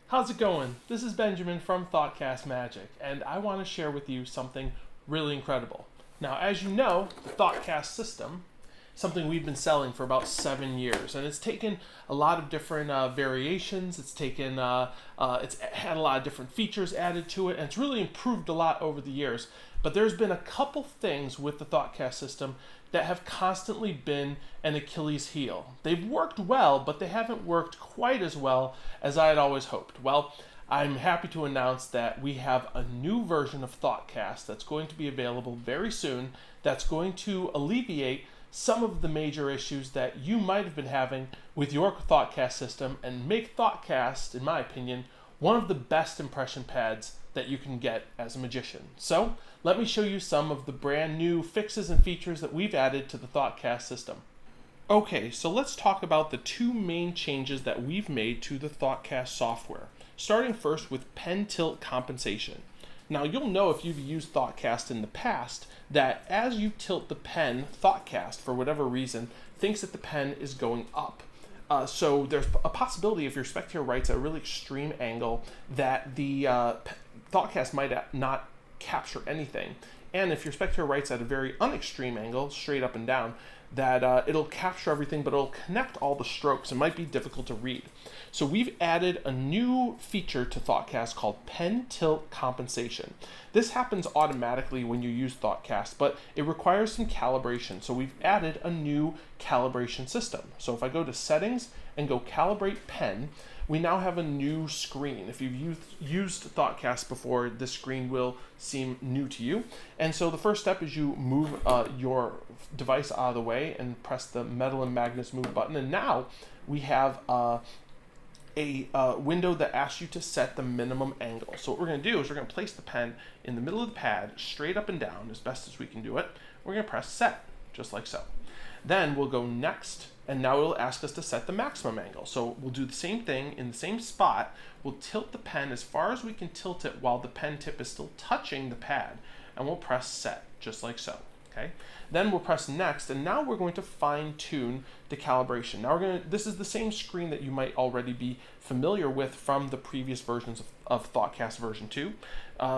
How's it going? This is Benjamin from ThoughtCast Magic, and I want to share with you something really incredible. Now, as you know, the ThoughtCast system, something we've been selling for about 7 years, and it's taken a lot of different variations. It's had a lot of different features added to it, and it's really improved a lot over the years. But there's been a couple things with the ThoughtCast system that have constantly been an Achilles heel. They've worked well, but they haven't worked quite as well as I had always hoped. Well, I'm happy to announce that we have a new version of ThoughtCast that's going to be available very soon that's going to alleviate some of the major issues that you might have been having with your ThoughtCast system and make ThoughtCast, in my opinion, one of the best impression pads that you can get as a magician. So let me show you some of the brand new fixes and features that we've added to the ThoughtCast system. Okay, so let's talk about the two main changes that we've made to the ThoughtCast software, starting first with pen tilt compensation. Now you'll know if you've used ThoughtCast in the past that as you tilt the pen, ThoughtCast, for whatever reason, thinks that the pen is going up. So there's a possibility if your spectator writes at a really extreme angle that the ThoughtCast might not capture anything. And if your spectator writes at a very unextreme angle, straight up and down, that it'll capture everything, but it'll connect all the strokes. It might be difficult to read. So we've added a new feature to ThoughtCast called pen tilt compensation. This happens automatically when you use ThoughtCast, but it requires some calibration. So we've added a new calibration system. So if I go to settings and go calibrate pen, we now have a new screen. If you've used ThoughtCast before, this screen will seem new to you. And so the first step is you move your device out of the way and press the metal and magnets move button. And now we have a window that asks you to set the minimum angle. So what we're going to do is we're going to place the pen in the middle of the pad, straight up and down as best as we can do it. We're going to press set, just like so. Then we'll go next, and now it'll ask us to set the maximum angle. So we'll do the same thing in the same spot. We'll tilt the pen as far as we can tilt it while the pen tip is still touching the pad, and we'll press set, just like so. Okay. Then we'll press next, and now we're going to fine tune the calibration. Now this is the same screen that you might already be familiar with from the previous versions of ThoughtCast version 2.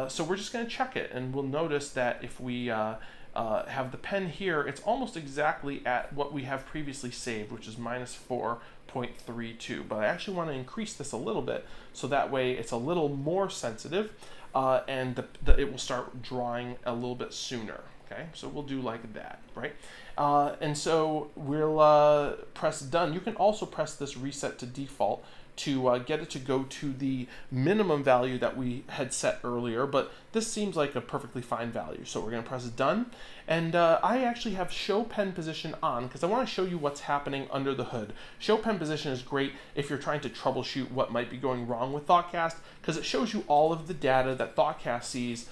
So we're just going to check it, and we'll notice that if we have the pen here, it's almost exactly at what we have previously saved, which is minus 4.32. But I actually want to increase this a little bit, so that way it's a little more sensitive, and it will start drawing a little bit sooner. Okay, so we'll do like that, right? And so we'll press done. You can also press this reset to default to get it to go to the minimum value that we had set earlier, but this seems like a perfectly fine value. So we're going to press done, and I actually have show pen position on because I want to show you what's happening under the hood. Show pen position is great if you're trying to troubleshoot what might be going wrong with ThoughtCast because it shows you all of the data that ThoughtCast sees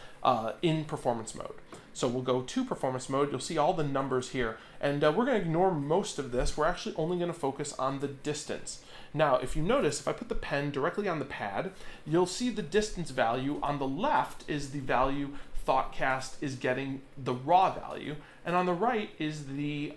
in performance mode. So we'll go to performance mode. You'll see all the numbers here, and we're going to ignore most of this. We're actually only going to focus on the distance. Now, if you notice, if I put the pen directly on the pad, you'll see the distance value. On the left is the value ThoughtCast is getting the raw value, and on the right is the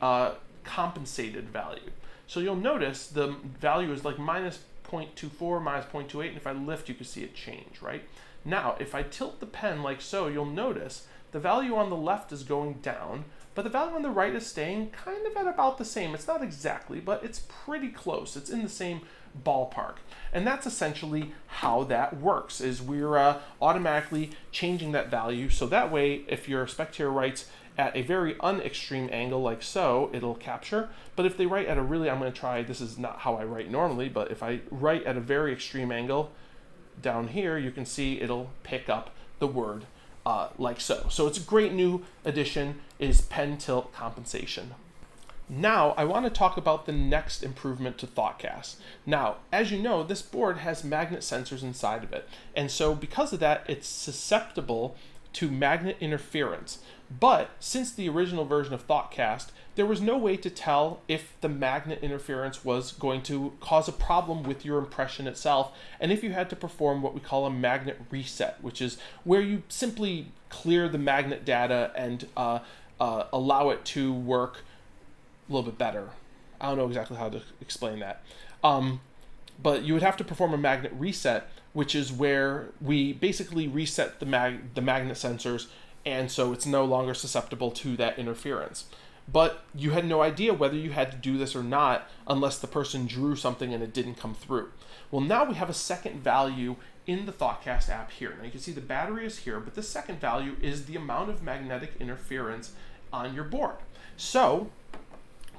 compensated value. So you'll notice the value is like minus 0.24, minus 0.28, and if I lift, you can see it change, right? Now, if I tilt the pen like so, you'll notice the value on the left is going down, but the value on the right is staying kind of at about the same. It's not exactly, but it's pretty close. It's in the same ballpark. And that's essentially how that works, is we're automatically changing that value. So that way, if your spectator writes at a very unextreme angle like so, it'll capture. But if they write at a really, I'm going to try, this is not how I write normally, but if I write at a very extreme angle, down here, you can see it'll pick up the word like so. So it's a great new addition, is pen tilt compensation. Now I want to talk about the next improvement to ThoughtCast. Now, as you know, this board has magnet sensors inside of it, and so because of that, it's susceptible to magnet interference. But since the original version of ThoughtCast, there was no way to tell if the magnet interference was going to cause a problem with your impression itself, and if you had to perform what we call a magnet reset, which is where you simply clear the magnet data and allow it to work a little bit better. I don't know exactly how to explain that. but you would have to perform a magnet reset, which is where we basically reset the magnet sensors, and so it's no longer susceptible to that interference. But you had no idea whether you had to do this or not unless the person drew something and it didn't come through. Well, now we have a second value in the ThoughtCast app here. Now you can see the battery is here, but the second value is the amount of magnetic interference on your board. So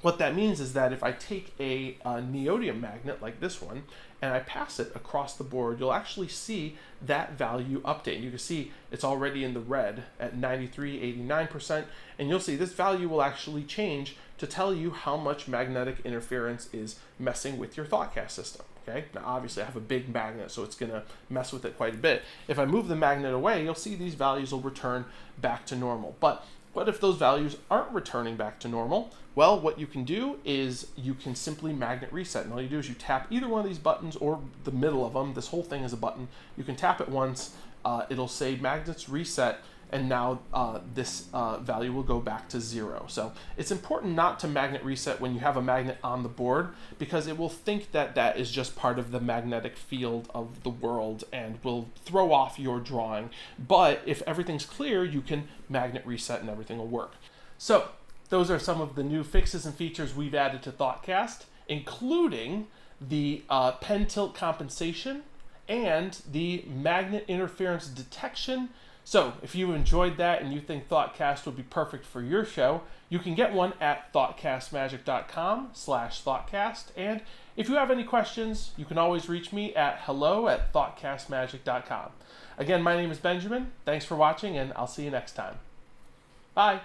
what that means is that if I take a neodymium magnet like this one and I pass it across the board, you'll actually see that value update. You can see it's already in the red at 93.89%, and you'll see this value will actually change to tell you how much magnetic interference is messing with your ThoughtCast system. Okay, now obviously I have a big magnet, so it's gonna mess with it quite a bit. If I move the magnet away, you'll see these values will return back to normal. But what if those values aren't returning back to normal? Well, what you can do is you can simply magnet reset. And all you do is you tap either one of these buttons or the middle of them. This whole thing is a button. You can tap it once. It'll say magnets reset, and now this value will go back to 0. So it's important not to magnet reset when you have a magnet on the board, because it will think that that is just part of the magnetic field of the world and will throw off your drawing. But if everything's clear, you can magnet reset and everything will work. So those are some of the new fixes and features we've added to ThoughtCast, including the pen tilt compensation and the magnet interference detection. So if you enjoyed that and you think ThoughtCast would be perfect for your show, you can get one at thoughtcastmagic.com/thoughtcast. And if you have any questions, you can always reach me at hello@thoughtcastmagic.com. Again, my name is Benjamin. Thanks for watching, and I'll see you next time. Bye.